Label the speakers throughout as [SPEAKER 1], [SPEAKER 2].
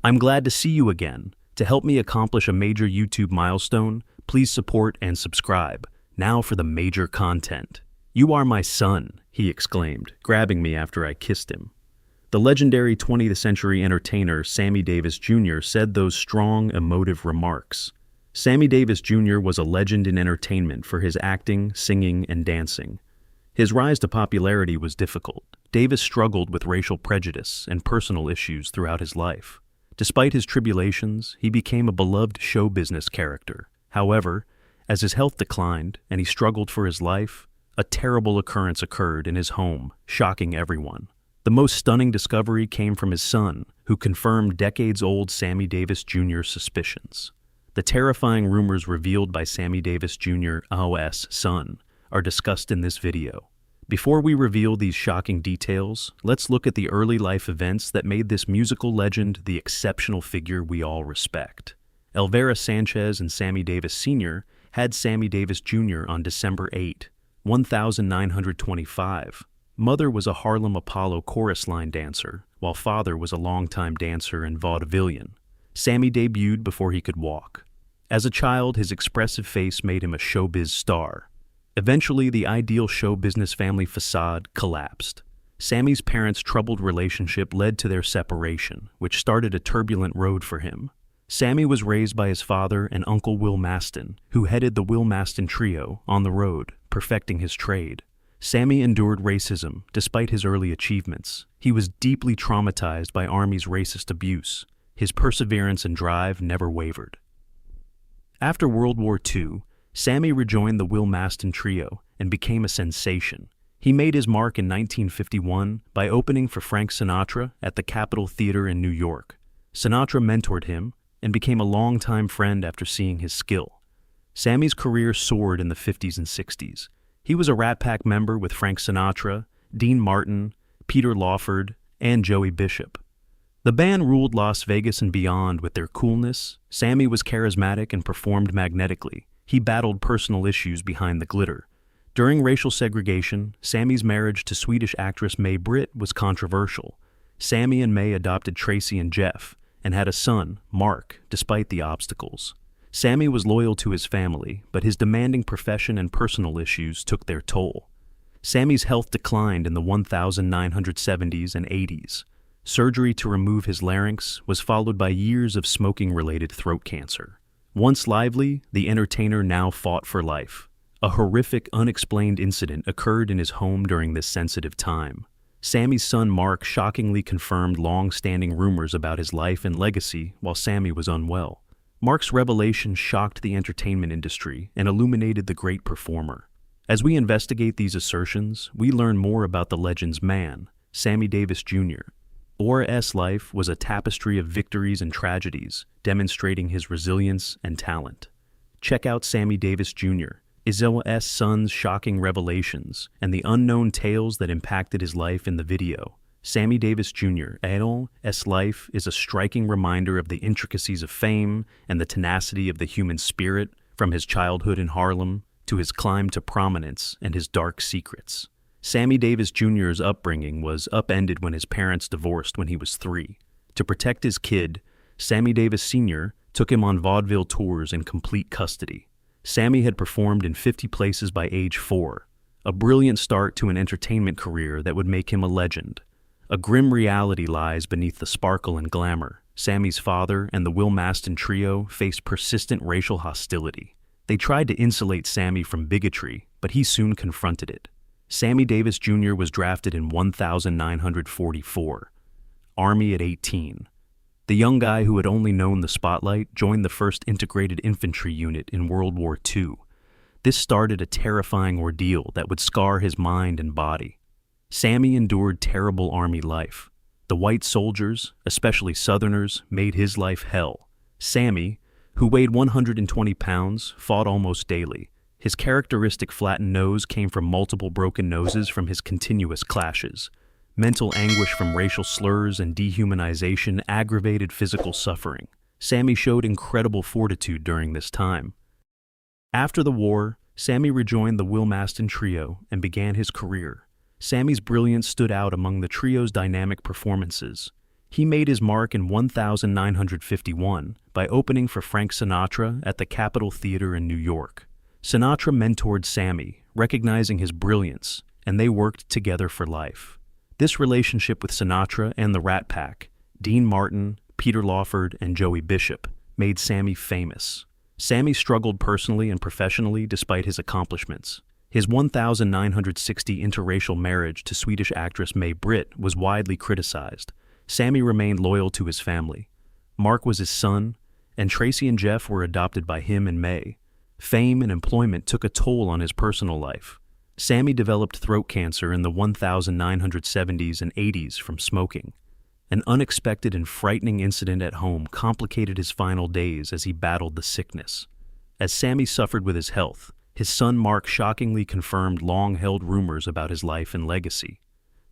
[SPEAKER 1] I'm glad to see you again. To help me accomplish a major YouTube milestone, please support and subscribe. Now for the major content. "You are my son," he exclaimed, grabbing me after I kissed him. The legendary 20th century entertainer Sammy Davis Jr. said those strong, emotive remarks. Sammy Davis Jr. was a legend in entertainment for his acting, singing, and dancing. His rise to popularity was difficult. Davis struggled with racial prejudice and personal issues throughout his life. Despite his tribulations, he became a beloved show business character. However, as his health declined and he struggled for his life, a terrible occurrence occurred in his home, shocking everyone. The most stunning discovery came from his son, who confirmed decades-old Sammy Davis Jr.'s suspicions. The terrifying rumors revealed by Sammy Davis Jr.'s son are discussed in this video. Before we reveal these shocking details, let's look at the early life events that made this musical legend the exceptional figure we all respect. Elvira Sanchez and Sammy Davis Sr. had Sammy Davis Jr. on December 8, 1925. Mother was a Harlem Apollo chorus line dancer, while father was a longtime dancer and vaudevillian. Sammy debuted before he could walk. As a child, his expressive face made him a showbiz star. Eventually, the ideal show business family facade collapsed. Sammy's parents' troubled relationship led to their separation, which started a turbulent road for him. Sammy was raised by his father and Uncle Will Maston, who headed the Will Maston Trio on the road, perfecting his trade. Sammy endured racism despite his early achievements. He was deeply traumatized by Army's racist abuse. His perseverance and drive never wavered. After World War II, Sammy rejoined the Will Maston Trio and became a sensation. He made his mark in 1951 by opening for Frank Sinatra at the Capitol Theater in New York. Sinatra mentored him and became a longtime friend after seeing his skill. Sammy's career soared in the 50s and 60s. He was a Rat Pack member with Frank Sinatra, Dean Martin, Peter Lawford, and Joey Bishop. The band ruled Las Vegas and beyond with their coolness. Sammy was charismatic and performed magnetically. He battled personal issues behind the glitter. During racial segregation, Sammy's marriage to Swedish actress May Britt was controversial. Sammy and May adopted Tracy and Jeff, and had a son, Mark, despite the obstacles. Sammy was loyal to his family, but his demanding profession and personal issues took their toll. Sammy's health declined in the 1970s and 80s. Surgery to remove his larynx was followed by years of smoking-related throat cancer. Once lively, the entertainer now fought for life. A horrific, unexplained incident occurred in his home during this sensitive time. Sammy's son Mark shockingly confirmed long-standing rumors about his life and legacy while Sammy was unwell. Mark's revelation shocked the entertainment industry and illuminated the great performer. As we investigate these assertions, we learn more about the legend's man, Sammy Davis Jr. Orr's life was a tapestry of victories and tragedies, demonstrating his resilience and talent. Check out Sammy Davis Jr., Izzo's son's shocking revelations, and the unknown tales that impacted his life in the video. Sammy Davis Jr. Izzo's life is a striking reminder of the intricacies of fame and the tenacity of the human spirit, from his childhood in Harlem to his climb to prominence and his dark secrets. Sammy Davis Jr.'s upbringing was upended when his parents divorced when he was 3. To protect his kid, Sammy Davis Sr. took him on vaudeville tours in complete custody. Sammy had performed in 50 places by age 4, a brilliant start to an entertainment career that would make him a legend. A grim reality lies beneath the sparkle and glamour. Sammy's father and the Will Maston Trio faced persistent racial hostility. They tried to insulate Sammy from bigotry, but he soon confronted it. Sammy Davis Jr. was drafted in 1944, Army at 18. The young guy who had only known the spotlight joined the 1st Integrated Infantry Unit in World War II. This started a terrifying ordeal that would scar his mind and body. Sammy endured terrible Army life. The white soldiers, especially Southerners, made his life hell. Sammy, who weighed 120 pounds, fought almost daily. His characteristic flattened nose came from multiple broken noses from his continuous clashes. Mental anguish from racial slurs and dehumanization aggravated physical suffering. Sammy showed incredible fortitude during this time. After the war, Sammy rejoined the Will Maston Trio and began his career. Sammy's brilliance stood out among the trio's dynamic performances. He made his mark in 1951 by opening for Frank Sinatra at the Capitol Theater in New York. Sinatra mentored Sammy, recognizing his brilliance, and they worked together for life. This relationship with Sinatra and the Rat Pack, Dean Martin, Peter Lawford, and Joey Bishop, made Sammy famous. Sammy struggled personally and professionally despite his accomplishments. His 1960 interracial marriage to Swedish actress May Britt was widely criticized. Sammy remained loyal to his family. Mark was his son, and Tracy and Jeff were adopted by him and May. Fame and employment took a toll on his personal life. Sammy developed throat cancer in the 1970s and 80s from smoking. An unexpected and frightening incident at home complicated his final days as he battled the sickness. As Sammy suffered with his health, his son Mark shockingly confirmed long-held rumors about his life and legacy.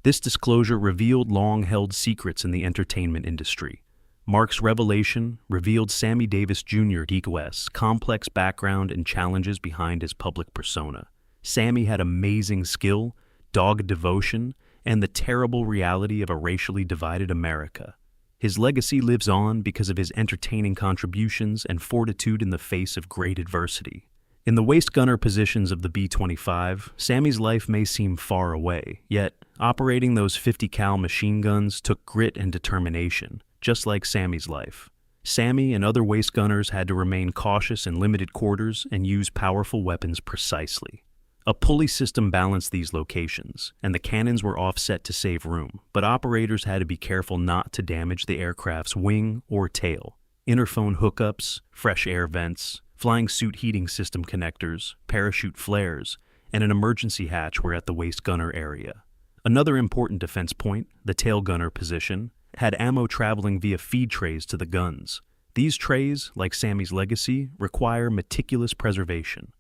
[SPEAKER 1] This disclosure revealed long-held secrets in the entertainment industry. Mark's revelation revealed Sammy Davis Jr.'s complex background and challenges behind his public persona. Sammy had amazing skill, dogged devotion, and the terrible reality of a racially divided America. His legacy lives on because of his entertaining contributions and fortitude in the face of great adversity. In the waist gunner positions of the B-25, Sammy's life may seem far away, yet operating those 50 cal machine guns took grit and determination, just like Sammy's life. Sammy and other waist gunners had to remain cautious in limited quarters and use powerful weapons precisely. A pulley system balanced these locations, and the cannons were offset to save room, but operators had to be careful not to damage the aircraft's wing or tail. Interphone hookups, fresh air vents, flying suit heating system connectors, parachute flares, and an emergency hatch were at the waist gunner area. Another important defense point, the tail gunner position, had ammo traveling via feed trays to the guns. These trays, like Sammy's legacy, require meticulous preservation.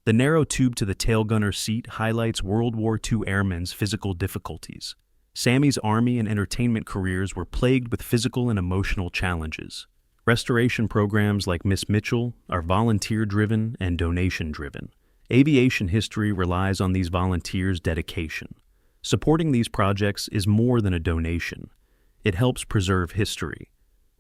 [SPEAKER 1] The narrow tube to the tail gunner seat highlights World War II airmen's physical difficulties. Sammy's Army and entertainment careers were plagued with physical and emotional challenges. Restoration programs like Miss Mitchell are volunteer-driven and donation-driven. Aviation history relies on these volunteers' dedication. Supporting these projects is more than a donation. It helps preserve history.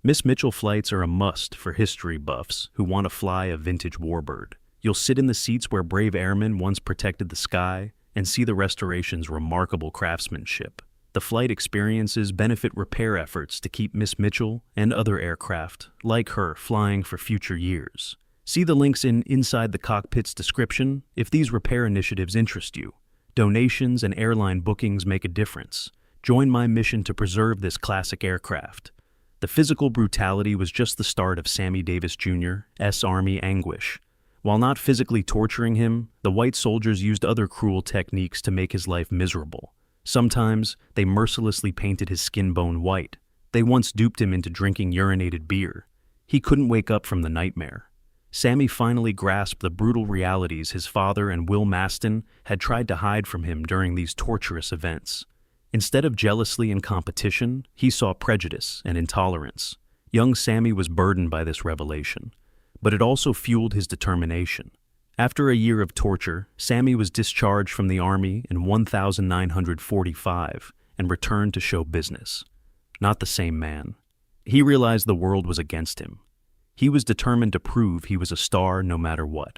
[SPEAKER 1] Miss Mitchell flights are a must for history buffs who want to fly a vintage warbird. You'll sit in the seats where brave airmen once protected the sky and see the restoration's remarkable craftsmanship. The flight experiences benefit repair efforts to keep Miss Mitchell and other aircraft, like her, flying for future years. See the links inside the cockpit's description if these repair initiatives interest you. Donations and airline bookings make a difference. Join my mission to preserve this classic aircraft. The physical brutality was just the start of Sammy Davis Jr.'s Army anguish. While not physically torturing him, the white soldiers used other cruel techniques to make his life miserable. Sometimes, they mercilessly painted his skin bone white. They once duped him into drinking urinated beer. He couldn't wake up from the nightmare. Sammy finally grasped the brutal realities his father and Will Maston had tried to hide from him during these torturous events. Instead of jealousy and competition, he saw prejudice and intolerance. Young Sammy was burdened by this revelation, but it also fueled his determination. After a year of torture, Sammy was discharged from the Army in 1945 and returned to show business. Not the same man. He realized the world was against him. He was determined to prove he was a star no matter what.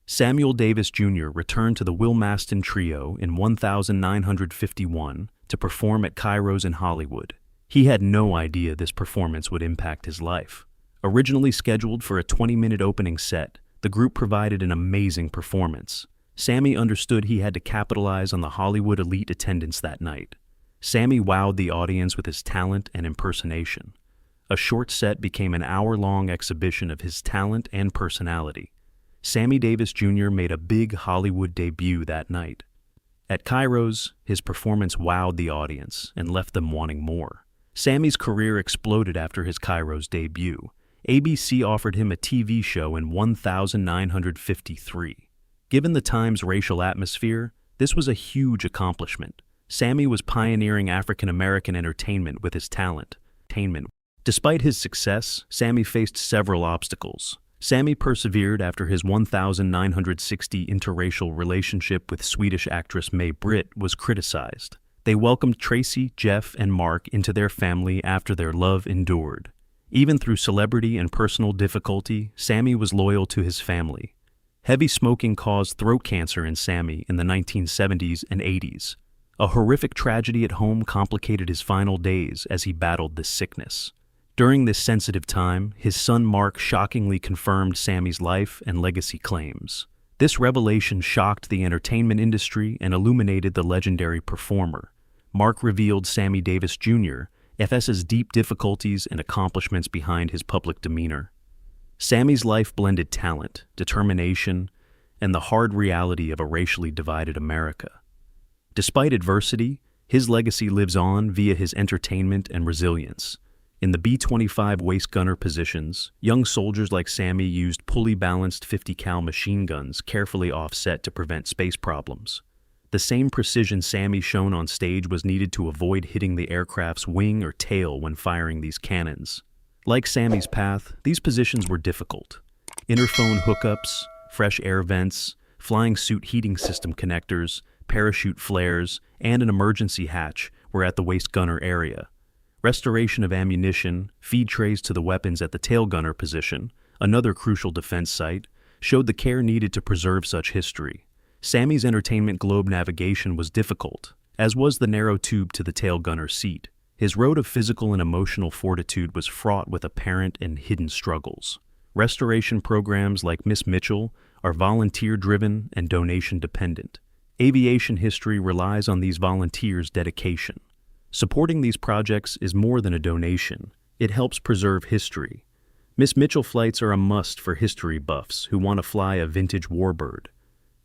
[SPEAKER 1] Samuel Davis Jr. returned to the Will Maston Trio in 1951 to perform at Cairo's in Hollywood. He had no idea this performance would impact his life. Originally scheduled for a 20-minute opening set, the group provided an amazing performance. Sammy understood he had to capitalize on the Hollywood elite attendance that night. Sammy wowed the audience with his talent and impersonation. A short set became an hour-long exhibition of his talent and personality. Sammy Davis Jr. made a big Hollywood debut that night. At Cairo's, his performance wowed the audience and left them wanting more. Sammy's career exploded after his Cairo's debut. ABC offered him a TV show in 1953. Given the time's racial atmosphere, this was a huge accomplishment. Sammy was pioneering African-American entertainment with his talent. Despite his success, Sammy faced several obstacles. Sammy persevered after his 1960 interracial relationship with Swedish actress May Britt was criticized. They welcomed Tracy, Jeff, and Mark into their family after their love endured. Even through celebrity and personal difficulty, Sammy was loyal to his family. Heavy smoking caused throat cancer in Sammy in the 1970s and 80s. A horrific tragedy at home complicated his final days as he battled this sickness. During this sensitive time, his son Mark shockingly confirmed Sammy's life and legacy claims. This revelation shocked the entertainment industry and illuminated the legendary performer. Mark revealed Sammy Davis Jr., FS's deep difficulties and accomplishments behind his public demeanor. Sammy's life blended talent, determination, and the hard reality of a racially divided America. Despite adversity, his legacy lives on via his entertainment and resilience. In the B-25 waist gunner positions, young soldiers like Sammy used pulley-balanced 50-cal machine guns carefully offset to prevent space problems. The same precision Sammy shown on stage was needed to avoid hitting the aircraft's wing or tail when firing these cannons. Like Sammy's path, these positions were difficult. Interphone hookups, fresh air vents, flying suit heating system connectors, parachute flares, and an emergency hatch were at the waist gunner area. Restoration of ammunition, feed trays to the weapons at the tail gunner position, another crucial defense site, showed the care needed to preserve such history. Sammy's entertainment globe navigation was difficult, as was the narrow tube to the tail gunner seat. His road of physical and emotional fortitude was fraught with apparent and hidden struggles. Restoration programs like Miss Mitchell are volunteer-driven and donation-dependent. Aviation history relies on these volunteers' dedication. Supporting these projects is more than a donation. It helps preserve history. Miss Mitchell flights are a must for history buffs who want to fly a vintage warbird.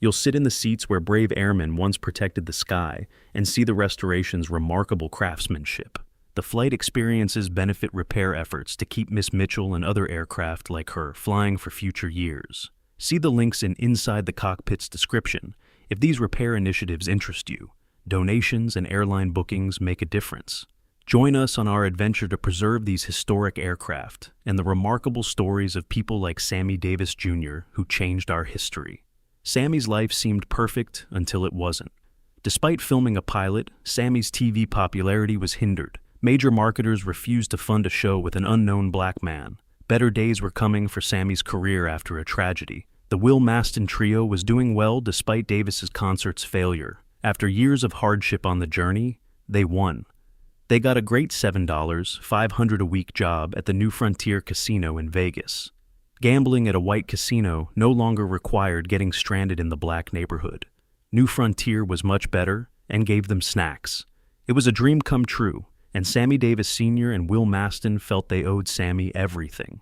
[SPEAKER 1] You'll sit in the seats where brave airmen once protected the sky and see the restoration's remarkable craftsmanship. The flight experiences benefit repair efforts to keep Miss Mitchell and other aircraft like her flying for future years. See the links in Inside the Cockpit's description if these repair initiatives interest you. Donations and airline bookings make a difference. Join us on our adventure to preserve these historic aircraft and the remarkable stories of people like Sammy Davis Jr. who changed our history. Sammy's life seemed perfect until it wasn't. Despite filming a pilot, Sammy's TV popularity was hindered. Major marketers refused to fund a show with an unknown black man. Better days were coming for Sammy's career after a tragedy. The Will Maston Trio was doing well despite Davis's concert's failure. After years of hardship on the journey, they won. They got a great $7, $500 a week job at the New Frontier Casino in Vegas. Gambling at a white casino no longer required getting stranded in the black neighborhood. New Frontier was much better and gave them snacks. It was a dream come true, and Sammy Davis Sr. and Will Maston felt they owed Sammy everything.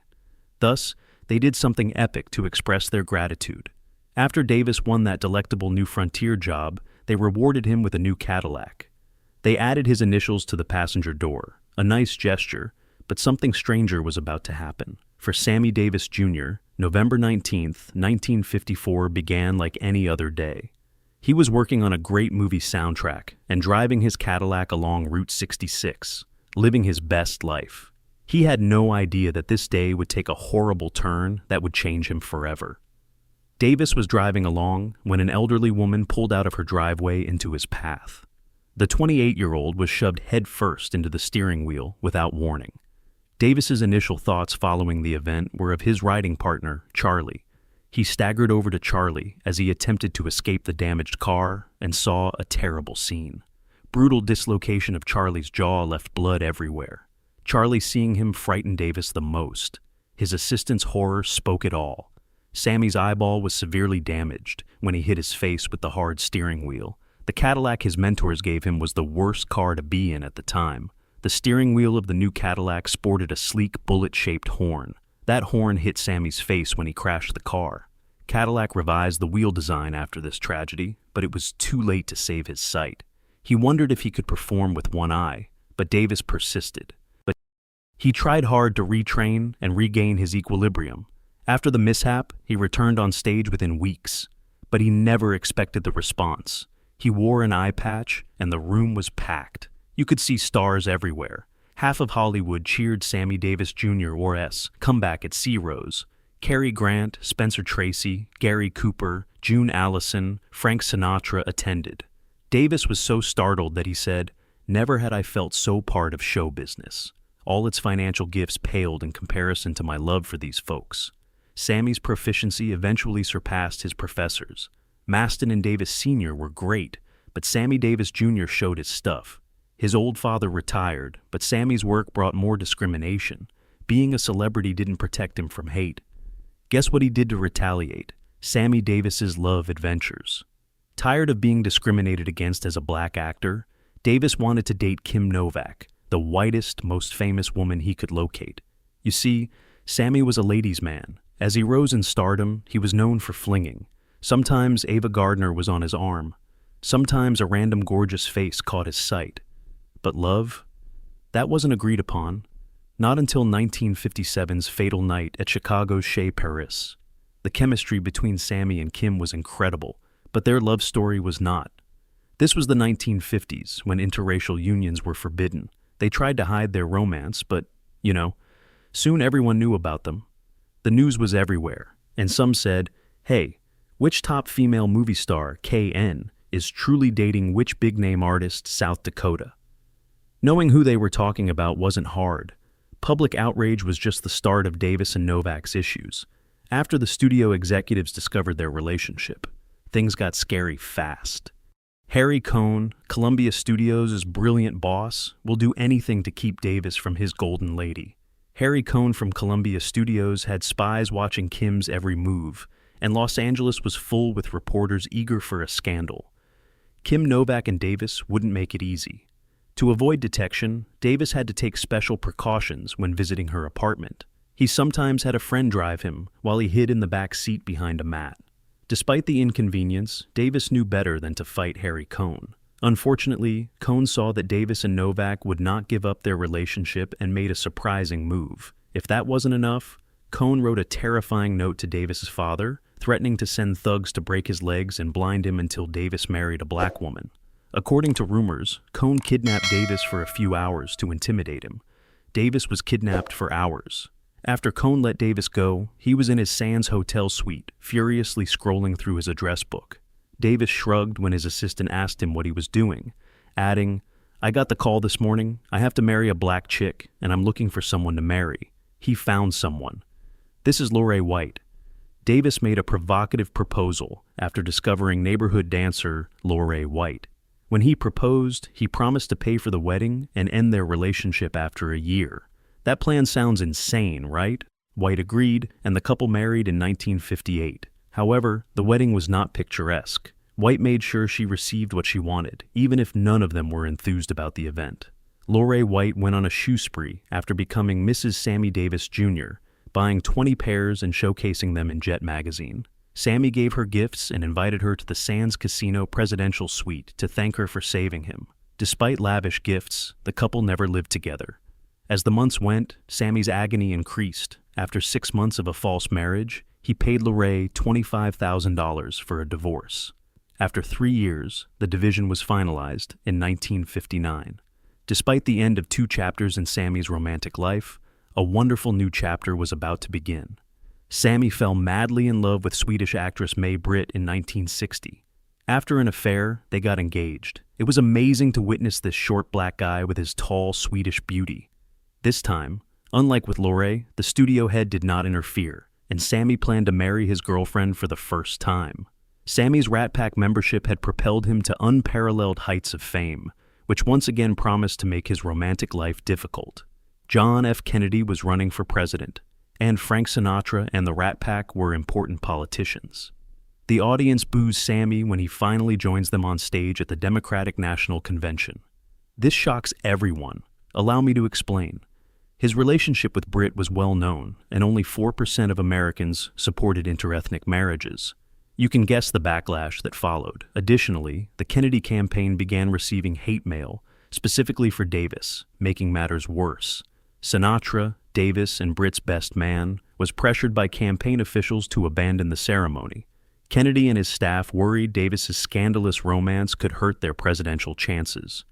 [SPEAKER 1] Thus, they did something epic to express their gratitude. After Davis won that delectable New Frontier job, they rewarded him with a new Cadillac. They added his initials to the passenger door, a nice gesture, but something stranger was about to happen. For Sammy Davis Jr., November 19th, 1954 began like any other day. He was working on a great movie soundtrack and driving his Cadillac along Route 66, living his best life. He had no idea that this day would take a horrible turn that would change him forever. Davis was driving along when an elderly woman pulled out of her driveway into his path. The 28-year-old was shoved headfirst into the steering wheel without warning. Davis's initial thoughts following the event were of his riding partner, Charlie. He staggered over to Charlie as he attempted to escape the damaged car and saw a terrible scene. Brutal dislocation of Charlie's jaw left blood everywhere. Charlie, seeing him, frightened Davis the most. His assistant's horror spoke it all. Sammy's eyeball was severely damaged when he hit his face with the hard steering wheel. The Cadillac his mentors gave him was the worst car to be in at the time. The steering wheel of the new Cadillac sported a sleek bullet-shaped horn. That horn hit Sammy's face when he crashed the car. Cadillac revised the wheel design after this tragedy, but it was too late to save his sight. He wondered if he could perform with one eye, but Davis persisted. He tried hard to retrain and regain his equilibrium. After the mishap, he returned on stage within weeks, but he never expected the response. He wore an eye patch, and the room was packed. You could see stars everywhere. Half of Hollywood cheered Sammy Davis Jr. or S. comeback at Sea Rose. Cary Grant, Spencer Tracy, Gary Cooper, June Allison, Frank Sinatra attended. Davis was so startled that he said, "Never had I felt so part of show business. All its financial gifts paled in comparison to my love for these folks." Sammy's proficiency eventually surpassed his professors. Maston and Davis Sr. were great, but Sammy Davis Jr. showed his stuff. His old father retired, but Sammy's work brought more discrimination. Being a celebrity didn't protect him from hate. Guess what he did to retaliate? Sammy Davis's love adventures. Tired of being discriminated against as a black actor, Davis wanted to date Kim Novak, the whitest, most famous woman he could locate. You see, Sammy was a ladies' man. As he rose in stardom, he was known for flinging. Sometimes Ava Gardner was on his arm. Sometimes a random gorgeous face caught his sight. But love? That wasn't agreed upon. Not until 1957's fatal night at Chicago's Chez Paris. The chemistry between Sammy and Kim was incredible, but their love story was not. This was the 1950s, when interracial unions were forbidden. They tried to hide their romance, but, soon everyone knew about them. The news was everywhere, and some said, "Hey, which top female movie star, KN, is truly dating which big-name artist, South Dakota?" Knowing who they were talking about wasn't hard. Public outrage was just the start of Davis and Novak's issues. After the studio executives discovered their relationship, things got scary fast. Harry Cohn, Columbia Studios' brilliant boss, will do anything to keep Davis from his golden lady. Harry Cohn from Columbia Studios had spies watching Kim's every move, and Los Angeles was full with reporters eager for a scandal. Kim Novak and Davis wouldn't make it easy. To avoid detection, Davis had to take special precautions when visiting her apartment. He sometimes had a friend drive him while he hid in the back seat behind a mat. Despite the inconvenience, Davis knew better than to fight Harry Cohn. Unfortunately, Cohn saw that Davis and Novak would not give up their relationship and made a surprising move. If that wasn't enough, Cohn wrote a terrifying note to Davis's father, threatening to send thugs to break his legs and blind him until Davis married a black woman. According to rumors, Cohn kidnapped Davis for a few hours to intimidate him. Davis was kidnapped for hours. After Cohn let Davis go, he was in his Sands hotel suite, furiously scrolling through his address book. Davis shrugged when his assistant asked him what he was doing, adding, "I got the call this morning. I have to marry a black chick, and I'm looking for someone to marry." He found someone. This is Lorraine White. Davis made a provocative proposal after discovering neighborhood dancer Lorraine White. When he proposed, he promised to pay for the wedding and end their relationship after a year. That plan sounds insane, right? White agreed, and the couple married in 1958. However, the wedding was not picturesque. White made sure she received what she wanted, even if none of them were enthused about the event. Lorraine White went on a shoe spree after becoming Mrs. Sammy Davis Jr., buying 20 pairs and showcasing them in Jet magazine. Sammy gave her gifts and invited her to the Sands Casino presidential suite to thank her for saving him. Despite lavish gifts, the couple never lived together. As the months went, Sammy's agony increased. After 6 months of a false marriage, he paid Lorraine $25,000 for a divorce. After 3 years, the division was finalized in 1959. Despite the end of 2 chapters in Sammy's romantic life, a wonderful new chapter was about to begin. Sammy fell madly in love with Swedish actress May Britt in 1960. After an affair, they got engaged. It was amazing to witness this short black guy with his tall Swedish beauty. This time, unlike with Lorraine, the studio head did not interfere, and Sammy planned to marry his girlfriend for the first time. Sammy's Rat Pack membership had propelled him to unparalleled heights of fame, which once again promised to make his romantic life difficult. John F. Kennedy was running for president, and Frank Sinatra and the Rat Pack were important politicians. The audience boos Sammy when he finally joins them on stage at the Democratic National Convention. This shocks everyone. Allow me to explain. His relationship with Britt was well known, and only 4% of Americans supported interethnic marriages. You can guess the backlash that followed. Additionally, the Kennedy campaign began receiving hate mail, specifically for Davis, making matters worse. Sinatra, Davis, and Britt's best man, was pressured by campaign officials to abandon the ceremony. Kennedy and his staff worried Davis's scandalous romance could hurt their presidential chances.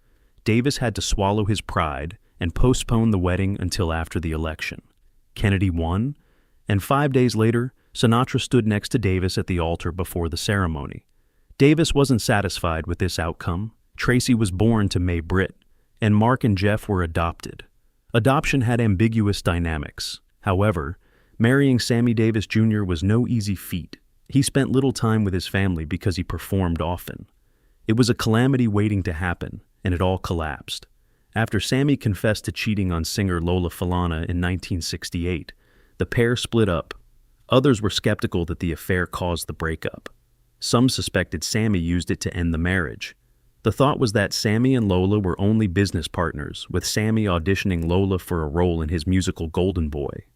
[SPEAKER 1] Davis had to swallow his pride and postpone the wedding until after the election. Kennedy won, and 5 days later, Sinatra stood next to Davis at the altar before the ceremony. Davis wasn't satisfied with this outcome. Tracy was born to May Britt, and Mark and Jeff were adopted. Adoption had ambiguous dynamics. However, marrying Sammy Davis Jr. was no easy feat. He spent little time with his family because he performed often. It was a calamity waiting to happen, and it all collapsed. After Sammy confessed to cheating on singer Lola Falana in 1968, the pair split up. Others were skeptical that the affair caused the breakup. Some suspected Sammy used it to end the marriage. The thought was that Sammy and Lola were only business partners, with Sammy auditioning Lola for a role in his musical Golden Boy.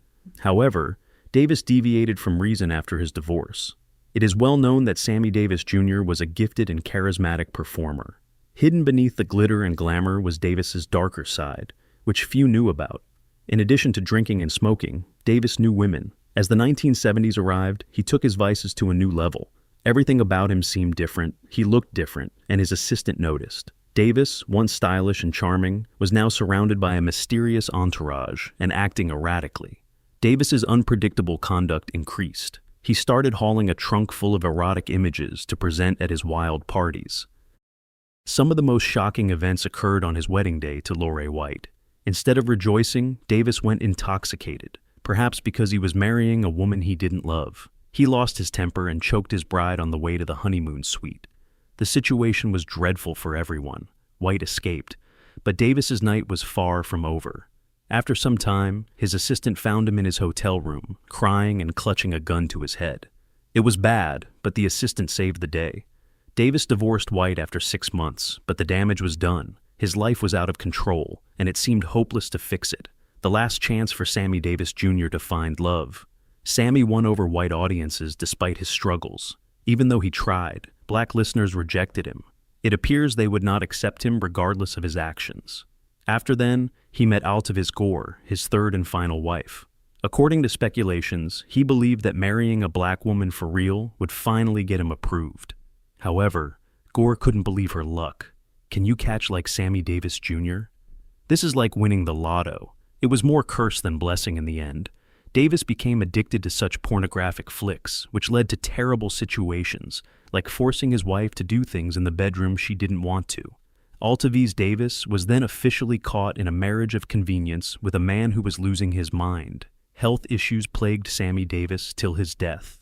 [SPEAKER 1] However, Davis deviated from reason after his divorce. It is well known that Sammy Davis Jr. was a gifted and charismatic performer. Hidden beneath the glitter and glamour was Davis's darker side, which few knew about. In addition to drinking and smoking, Davis knew women. As the 1970s arrived, he took his vices to a new level. Everything about him seemed different, he looked different, and his assistant noticed. Davis, once stylish and charming, was now surrounded by a mysterious entourage and acting erratically. Davis's unpredictable conduct increased. He started hauling a trunk full of erotic images to present at his wild parties. Some of the most shocking events occurred on his wedding day to Lorraine White. Instead of rejoicing, Davis went intoxicated, perhaps because he was marrying a woman he didn't love. He lost his temper and choked his bride on the way to the honeymoon suite. The situation was dreadful for everyone. White escaped, but Davis's night was far from over. After some time, his assistant found him in his hotel room, crying and clutching a gun to his head. It was bad, but the assistant saved the day. Davis divorced White after 6 months, but the damage was done. His life was out of control, and it seemed hopeless to fix it. The last chance for Sammy Davis Jr. to find love. Sammy won over white audiences despite his struggles. Even though he tried, black listeners rejected him. It appears they would not accept him regardless of his actions. After then, he met Altaviz Gore, his third and final wife. According to speculations, he believed that marrying a black woman for real would finally get him approved. However, Gore couldn't believe her luck. Can you catch like Sammy Davis Jr.? This is like winning the lotto. It was more curse than blessing in the end. Davis became addicted to such pornographic flicks, which led to terrible situations, like forcing his wife to do things in the bedroom she didn't want to. Altaviz Davis was then officially caught in a marriage of convenience with a man who was losing his mind. Health issues plagued Sammy Davis till his death.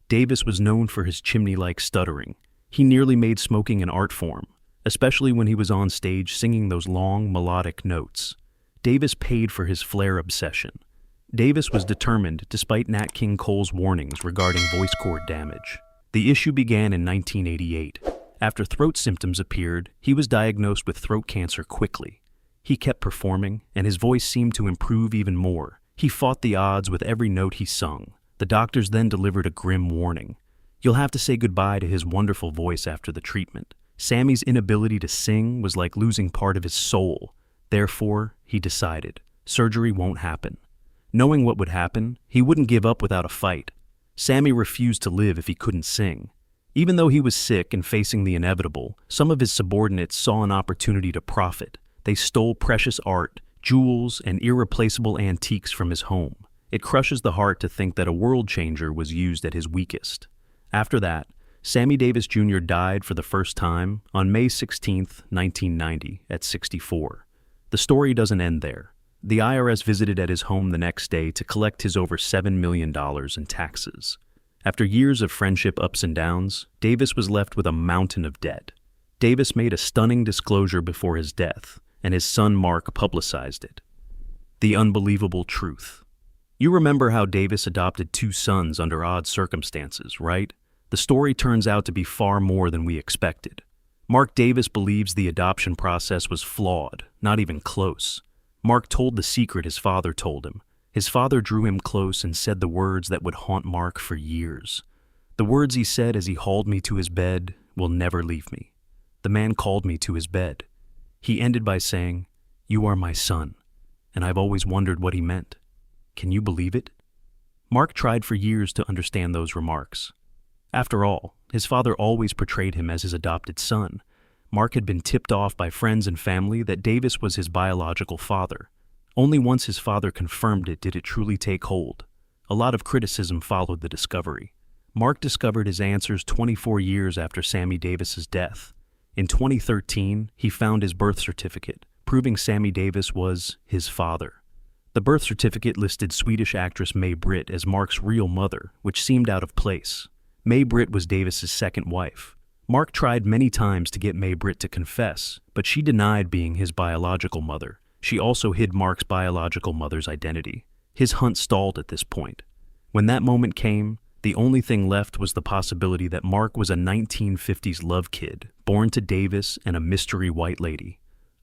[SPEAKER 1] Davis was known for his chimney-like stuttering. He nearly made smoking an art form, especially when he was on stage singing those long, melodic notes. Davis paid for his flair obsession. Davis was determined despite Nat King Cole's warnings regarding voice cord damage. The issue began in 1988. After throat symptoms appeared, he was diagnosed with throat cancer quickly. He kept performing, and his voice seemed to improve even more. He fought the odds with every note he sung. The doctors then delivered a grim warning. You'll have to say goodbye to his wonderful voice after the treatment. Sammy's inability to sing was like losing part of his soul. Therefore, he decided, surgery won't happen. Knowing what would happen, he wouldn't give up without a fight. Sammy refused to live if he couldn't sing. Even though he was sick and facing the inevitable, some of his subordinates saw an opportunity to profit. They stole precious art, jewels, and irreplaceable antiques from his home. It crushes the heart to think that a world changer was used at his weakest. After that, Sammy Davis Jr. died for the first time on May 16, 1990, at 64. The story doesn't end there. The IRS visited at his home the next day to collect his over $7 million in taxes. After years of friendship ups and downs, Davis was left with a mountain of debt. Davis made a stunning disclosure before his death, and his son Mark publicized it. The unbelievable truth. You remember how Davis adopted 2 sons under odd circumstances, right? The story turns out to be far more than we expected. Mark Davis believes the adoption process was flawed, not even close. Mark told the secret his father told him. His father drew him close and said the words that would haunt Mark for years. The words he said as he hauled me to his bed will never leave me. The man called me to his bed. He ended by saying, "You are my son," and I've always wondered what he meant. Can you believe it? Mark tried for years to understand those remarks. After all, his father always portrayed him as his adopted son. Mark had been tipped off by friends and family that Davis was his biological father. Only once his father confirmed it did it truly take hold. A lot of criticism followed the discovery. Mark discovered his answers 24 years after Sammy Davis's death. In 2013, he found his birth certificate, proving Sammy Davis was his father. The birth certificate listed Swedish actress May-Britt as Mark's real mother, which seemed out of place. May-Britt was Davis's second wife. Mark tried many times to get May-Britt to confess, but she denied being his biological mother. She also hid Mark's biological mother's identity. His hunt stalled at this point. When that moment came, the only thing left was the possibility that Mark was a 1950s love kid, born to Davis and a mystery white lady.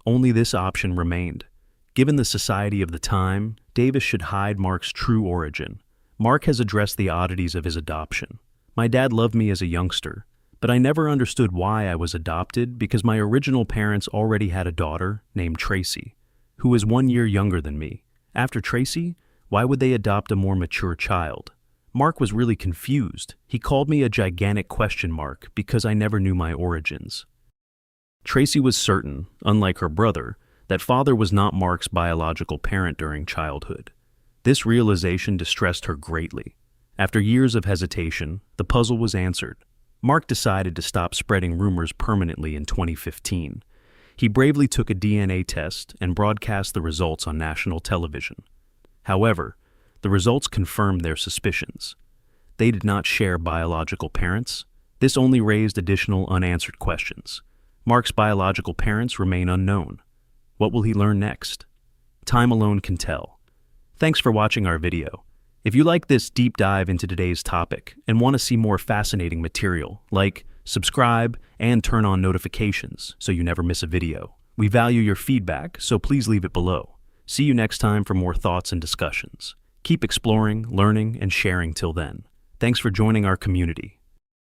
[SPEAKER 1] Only this option remained. Given the society of the time, Davis should hide Mark's true origin. Mark has addressed the oddities of his adoption. My dad loved me as a youngster, but I never understood why I was adopted because my original parents already had a daughter named Tracy, who was 1 year younger than me. After Tracy, why would they adopt a more mature child? Mark was really confused. He called me a gigantic question mark because I never knew my origins. Tracy was certain, unlike her brother, that father was not Mark's biological parent during childhood. This realization distressed her greatly. After years of hesitation, the puzzle was answered. Mark decided to stop spreading rumors permanently in 2015. He bravely took a DNA test and broadcast the results on national television. However, the results confirmed their suspicions. They did not share biological parents. This only raised additional unanswered questions. Mark's biological parents remain unknown. What will he learn next? Time alone can tell. Thanks for watching our video. If you like this deep dive into today's topic and want to see more fascinating material, like, subscribe, and turn on notifications so you never miss a video. We value your feedback, so please leave it below. See you next time for more thoughts and discussions. Keep exploring, learning, and sharing till then. Thanks for joining our community.